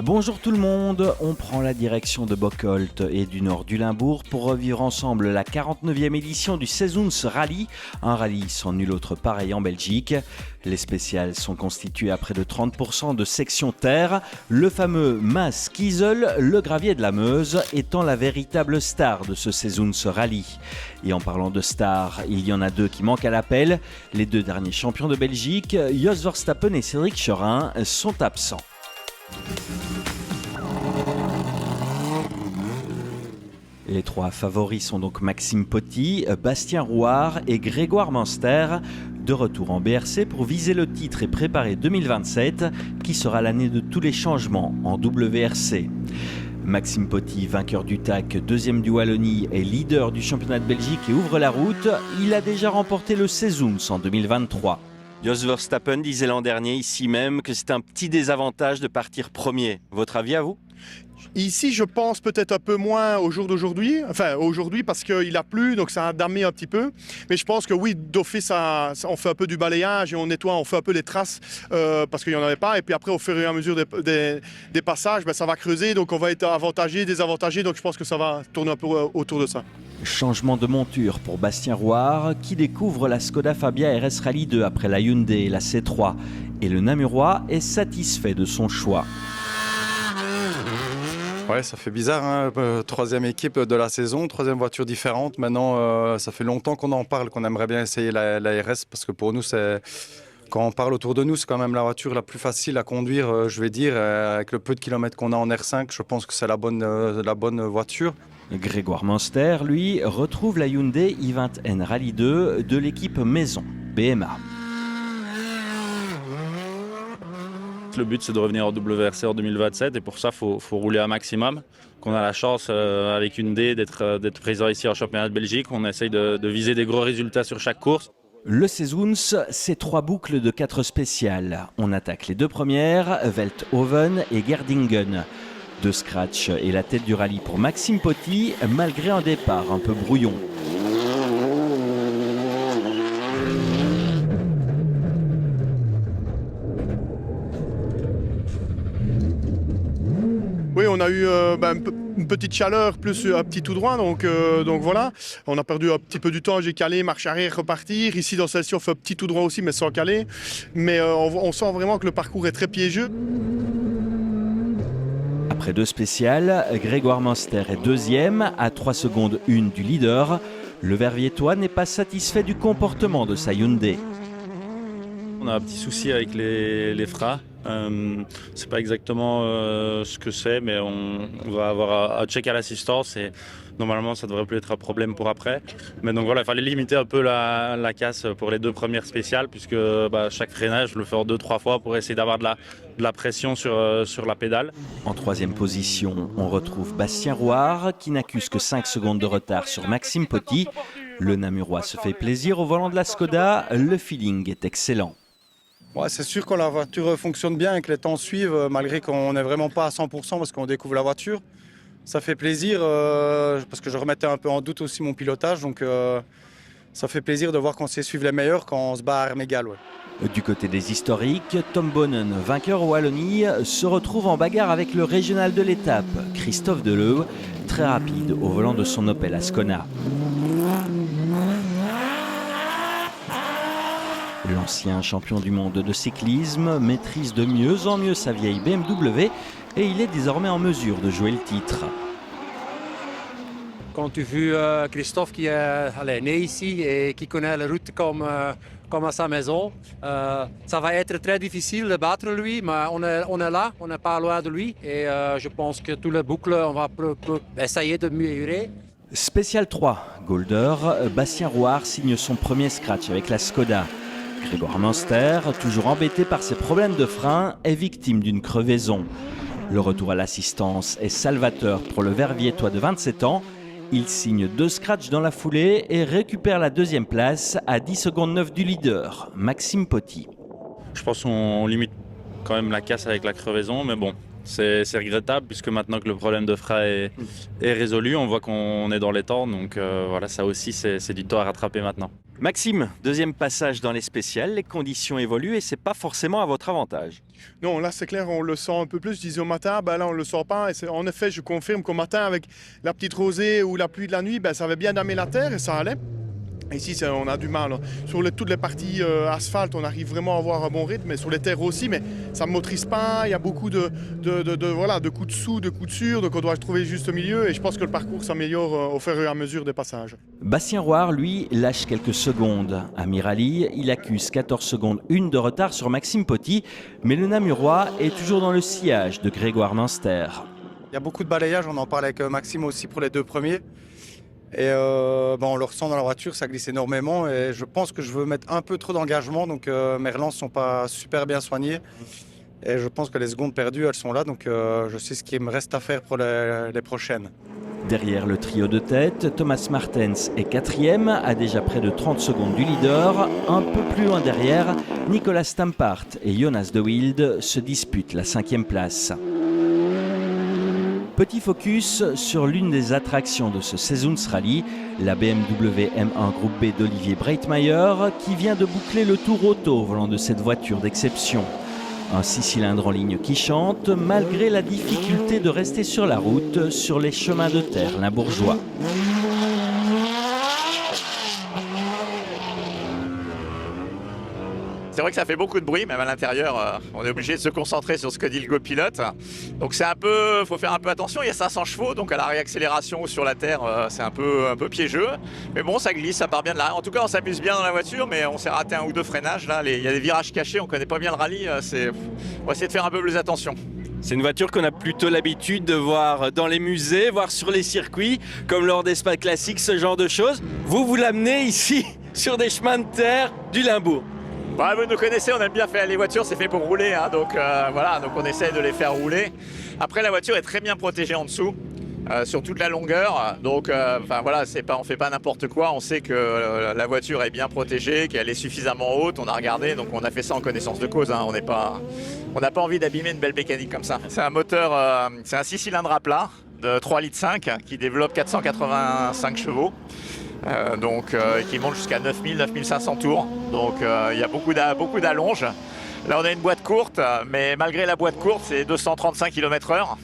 Bonjour tout le monde, on prend la direction de Bocholt et du nord du Limbourg pour revivre ensemble la 49e édition du Sezoens Rally, un rallye sans nul autre pareil en Belgique. Les spéciales sont constituées à près de 30% de sections terre, le fameux Maas Kiezel, le gravier de la Meuse, étant la véritable star de ce Sezoens Rally. Et en parlant de stars, il y en a deux qui manquent à l'appel. Les deux derniers champions de Belgique, Jos Verstappen et Cédric Chorin, sont absents. Les trois favoris sont donc Maxime Potty, Bastien Rouard et Grégoire Manster, de retour en BRC pour viser le titre et préparer 2027, qui sera l'année de tous les changements en WRC. Maxime Potty, vainqueur du TAC, deuxième du Wallonie et leader du championnat de Belgique et ouvre la route, il a déjà remporté le Sezoens en 2023. Jos Verstappen disait l'an dernier ici même que c'est un petit désavantage de partir premier. Votre avis à vous ? Ici, je pense peut-être un peu moins au jour d'aujourd'hui. Enfin, aujourd'hui parce qu'il a plu, donc ça a damé un petit peu. Mais je pense que oui, d'office, on fait un peu du balayage et on nettoie, on fait un peu les traces parce qu'il n'y en avait pas. Et puis après, au fur et à mesure des passages, ça va creuser. Donc on va être avantagé, désavantagé. Donc je pense que ça va tourner un peu autour de ça. Changement de monture pour Bastien Rouard qui découvre la Skoda Fabia RS Rally 2 après la Hyundai et la C3. Et le Namurois est satisfait de son choix. Ouais, ça fait bizarre, hein. Troisième équipe de la saison, troisième voiture différente. Maintenant, ça fait longtemps qu'on en parle, qu'on aimerait bien essayer la RS parce que pour nous, quand on parle autour de nous, c'est quand même la voiture la plus facile à conduire, je vais dire. Avec le peu de kilomètres qu'on a en R5, je pense que c'est la bonne voiture. Grégoire Manster, lui, retrouve la Hyundai i20N Rally 2 de l'équipe maison, BMA. Le but, c'est de revenir en WRC en 2027 et pour ça, il faut rouler un maximum. On a la chance avec Hyundai d'être présent ici en championnat de Belgique. On essaye de viser des gros résultats sur chaque course. Le Sezoens, c'est 3 boucles de 4 spéciales. On attaque les deux premières, Veldhoven et Gerdingen. 2 scratchs et la tête du rallye pour Maxime Potty, malgré un départ un peu brouillon. Oui, on a eu une petite chaleur plus un petit tout droit, donc voilà. On a perdu un petit peu du temps, j'ai calé, marche arrière, repartir. Ici, dans celle-ci, on fait un petit tout droit aussi, mais sans caler. Mais on sent vraiment que le parcours est très piégeux. Après 2 spéciales, Grégoire Manster est deuxième, à 3 secondes 1 du leader. Le Verviétois n'est pas satisfait du comportement de sa Hyundai. On a un petit souci avec les freins. C'est pas exactement ce que c'est, mais on va avoir un check à l'assistance et normalement ça devrait plus être un problème pour après. Mais donc voilà, il fallait limiter un peu la casse pour les 2 premières spéciales puisque chaque freinage, je le fais en 2-3 fois pour essayer d'avoir de la pression sur la pédale. En 3e position, on retrouve Bastien Rouard qui n'accuse que 5 secondes de retard sur Maxime Potty. Le Namurois se fait plaisir au volant de la Skoda, le feeling est excellent. Ouais, c'est sûr que la voiture fonctionne bien et que les temps suivent, malgré qu'on n'est vraiment pas à 100% parce qu'on découvre la voiture. Ça fait plaisir parce que je remettais un peu en doute aussi mon pilotage. Donc ça fait plaisir de voir qu'on sait suivre les meilleurs quand on se bat à armes égales. Ouais. Du côté des historiques, Tom Bonnen, vainqueur au Wallonie, se retrouve en bagarre avec le régional de l'étape, Christophe Deleu, très rapide au volant de son Opel Ascona. L'ancien champion du monde de cyclisme maîtrise de mieux en mieux sa vieille BMW et il est désormais en mesure de jouer le titre. Quand tu vois Christophe qui est né ici et qui connaît la route comme à sa maison, ça va être très difficile de battre lui, mais on est là, on n'est pas loin de lui et je pense que toutes les boucles, on va essayer de améliorer. Spécial 3, Golder, Bastien Rouard signe son premier scratch avec la Skoda. Grégoire Manster, toujours embêté par ses problèmes de frein, est victime d'une crevaison. Le retour à l'assistance est salvateur pour le Verviétois de 27 ans. Il signe 2 scratchs dans la foulée et récupère la 2e place à 10 secondes 9 du leader, Maxime Potty. Je pense qu'on limite quand même la casse avec la crevaison, mais bon, c'est regrettable puisque maintenant que le problème de frein est résolu, on voit qu'on est dans les temps. Donc voilà, ça aussi, c'est du temps à rattraper maintenant. Maxime, deuxième passage dans les spéciales, les conditions évoluent et c'est pas forcément à votre avantage. Non, là c'est clair, on le sent un peu plus. Je disais au matin, là on le sent pas. Et en effet, je confirme qu'au matin, avec la petite rosée ou la pluie de la nuit, ça avait bien damé la terre et ça allait. Ici, on a du mal. Sur toutes les parties asphalte, on arrive vraiment à avoir un bon rythme, mais sur les terres aussi, mais ça ne motorise pas. Il y a beaucoup de coups de sous, de coups de sur, donc on doit trouver le juste milieu. Et je pense que le parcours s'améliore au fur et à mesure des passages. Bastien Roire, lui, lâche quelques secondes. À Mirali, il accuse 14 secondes, 1 de retard sur Maxime Potty, mais le Namurois est toujours dans le sillage de Grégoire Munster. Il y a beaucoup de balayage, on en parle avec Maxime aussi pour les 2 premiers. Et on le ressent dans la voiture, ça glisse énormément et je pense que je veux mettre un peu trop d'engagement, donc mes relances ne sont pas super bien soignées et je pense que les secondes perdues elles sont là, donc je sais ce qu'il me reste à faire pour les prochaines. Derrière le trio de tête, Thomas Martens est 4e, à déjà près de 30 secondes du leader. Un peu plus loin derrière, Nicolas Stampart et Jonas de Wilde se disputent la 5e place. Petit focus sur l'une des attractions de ce Seizoensrally, la BMW M1 Groupe B d'Olivier Breitmayer, qui vient de boucler le tour auto au volant de cette voiture d'exception. Un 6 cylindres en ligne qui chante, malgré la difficulté de rester sur la route, sur les chemins de terre limbourgeois. C'est vrai que ça fait beaucoup de bruit, même à l'intérieur. On est obligé de se concentrer sur ce que dit le copilote. Donc c'est faut faire un peu attention. Il y a 500 chevaux, donc à la réaccélération ou sur la terre, c'est un peu piégeux. Mais bon, ça glisse, ça part bien de là. En tout cas, on s'amuse bien dans la voiture, mais on s'est raté 1 ou 2 freinages. Là, il y a des virages cachés, on connaît pas bien le rallye. On va essayer de faire un peu plus attention. C'est une voiture qu'on a plutôt l'habitude de voir dans les musées, voir sur les circuits, comme lors des Spa classiques, ce genre de choses. Vous l'amenez ici, sur des chemins de terre du Limbourg. Vous nous connaissez, on aime bien faire les voitures, c'est fait pour rouler, hein, donc on essaie de les faire rouler. Après, la voiture est très bien protégée en dessous, sur toute la longueur, donc on fait pas n'importe quoi, on sait que la voiture est bien protégée, qu'elle est suffisamment haute, on a regardé, donc on a fait ça en connaissance de cause, hein, on n'a pas envie d'abîmer une belle mécanique comme ça. C'est un moteur, c'est un 6 cylindres à plat de 3,5 litres qui développe 485 chevaux. Qui monte jusqu'à 9500 tours. Donc il y a beaucoup d'allonges. Là on a une boîte courte, mais malgré la boîte courte, c'est 235 km/h.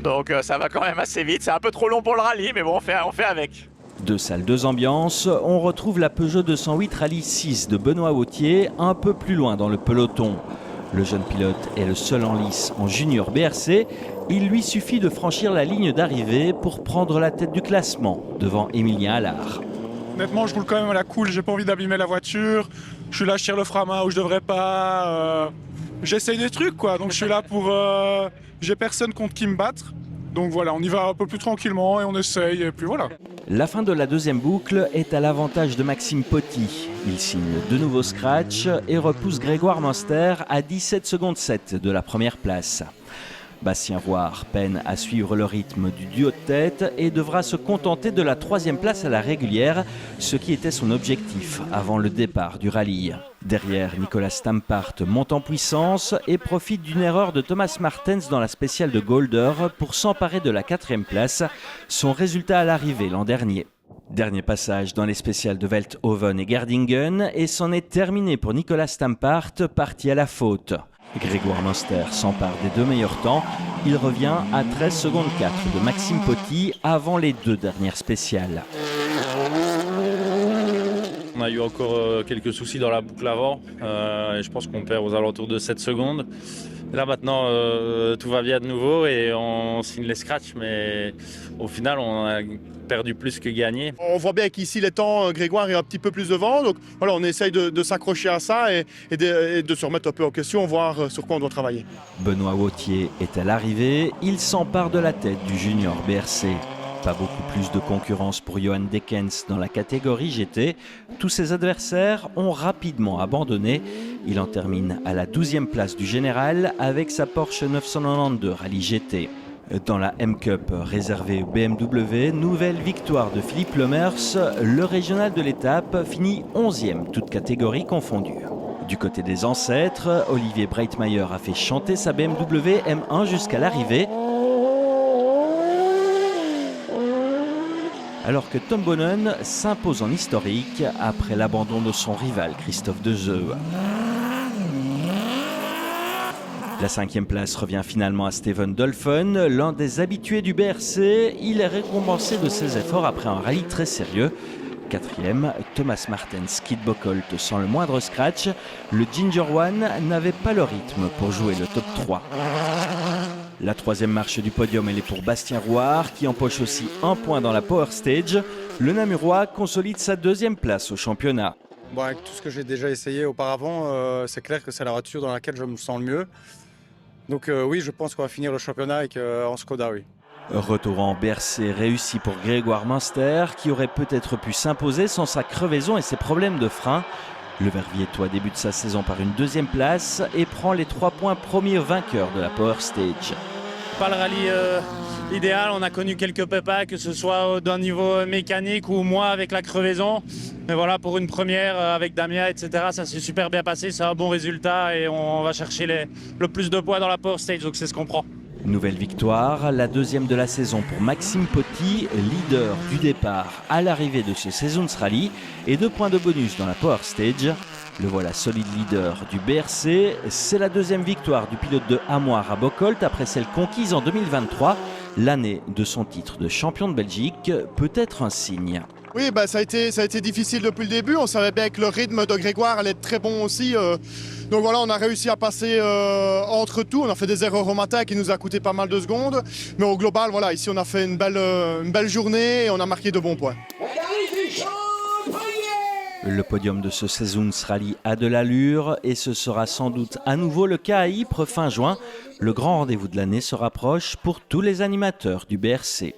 Donc ça va quand même assez vite. C'est un peu trop long pour le rallye, mais bon, on fait avec. 2 salles, 2 ambiances. On retrouve la Peugeot 208 Rallye 6 de Benoît Wautier, un peu plus loin dans le peloton. Le jeune pilote est le seul en lice en junior BRC. Il lui suffit de franchir la ligne d'arrivée pour prendre la tête du classement devant Émilien Allard. Honnêtement, je roule quand même à la cool, j'ai pas envie d'abîmer la voiture. Je suis là, je tire le frein à main où je devrais pas. J'essaye des trucs, quoi. Donc je suis là pour. J'ai personne contre qui me battre. Donc voilà, on y va un peu plus tranquillement et on essaye, et puis voilà. La fin de la deuxième boucle est à l'avantage de Maxime Potty. Il signe de nouveaux scratchs et repousse Grégoire Munster à 17 secondes 7 de la première place. Bastien Roire peine à suivre le rythme du duo de tête et devra se contenter de la 3e place à la régulière, ce qui était son objectif avant le départ du rallye. Derrière, Nicolas Stampart monte en puissance et profite d'une erreur de Thomas Martens dans la spéciale de Golder pour s'emparer de la 4e place, son résultat à l'arrivée l'an dernier. Dernier passage dans les spéciales de Veldhoven et Gerdingen et c'en est terminé pour Nicolas Stampart, parti à la faute. Grégoire Munster s'empare des 2 meilleurs temps. Il revient à 13 secondes 4 de Maxime Potty avant les 2 dernières spéciales. On a eu encore quelques soucis dans la boucle avant et je pense qu'on perd aux alentours de 7 secondes. Là maintenant tout va bien de nouveau et on signe les scratchs, mais au final on a perdu plus que gagné. On voit bien qu'ici les temps, Grégoire est un petit peu plus devant, donc voilà, on essaye de s'accrocher à ça et de se remettre un peu en question, voir sur quoi on doit travailler. Benoît Wautier est à l'arrivée, il s'empare de la tête du junior BRC. Pas beaucoup plus de concurrence pour Johan Dekens dans la catégorie GT. Tous ses adversaires ont rapidement abandonné. Il en termine à la 12e place du général avec sa Porsche 992 Rallye GT. Dans la M-Cup réservée au BMW, nouvelle victoire de Philippe Lemers. Le régional de l'étape finit 11e, toutes catégories confondues. Du côté des ancêtres, Olivier Breitmayer a fait chanter sa BMW M1 jusqu'à l'arrivée. alors que Tom Bonnen s'impose en historique après l'abandon de son rival Christophe Dezeu. La 5e place revient finalement à Steven Dolphin, l'un des habitués du BRC. Il est récompensé de ses efforts après un rallye très sérieux. 4e, Thomas Martens quitte Bocholt sans le moindre scratch. Le Ginger One n'avait pas le rythme pour jouer le top 3. La 3e marche du podium, elle est pour Bastien Rouard, qui empoche aussi un point dans la Power Stage. Le Namurois consolide sa 2e place au championnat. Bon, avec tout ce que j'ai déjà essayé auparavant, c'est clair que c'est la voiture dans laquelle je me sens le mieux. Donc oui, je pense qu'on va finir le championnat en Skoda, oui. Retour en BRC réussi pour Grégoire Munster, qui aurait peut-être pu s'imposer sans sa crevaison et ses problèmes de frein. Le Verviétois débute sa saison par une 2e place et prend les 3 points premier vainqueur de la Power Stage. Pas le rallye idéal, on a connu quelques pépins, que ce soit d'un niveau mécanique ou moi avec la crevaison. Mais voilà, pour une première avec Damien, etc., ça s'est super bien passé, c'est un bon résultat et on va chercher le plus de points dans la Power Stage, donc c'est ce qu'on prend. Nouvelle victoire, la 2e de la saison pour Maxime Potty, leader du départ à l'arrivée de ce Saisons Rally et 2 points de bonus dans la Power Stage. Le voilà solide leader du BRC. C'est la 2e victoire du pilote de Hamoir à Bocholt après celle conquise en 2023. L'année de son titre de champion de Belgique peut être un signe. Oui, ça a été difficile depuis le début. On savait bien que le rythme de Grégoire allait être très bon aussi. Donc voilà, on a réussi à passer entre tout. On a fait des erreurs au matin qui nous a coûté pas mal de secondes. Mais au global, voilà, ici on a fait une belle journée et on a marqué de bons points. Le podium de ce Saisons Rally a de l'allure et ce sera sans doute à nouveau le cas à Ypres fin juin. Le grand rendez-vous de l'année se rapproche pour tous les animateurs du BRC.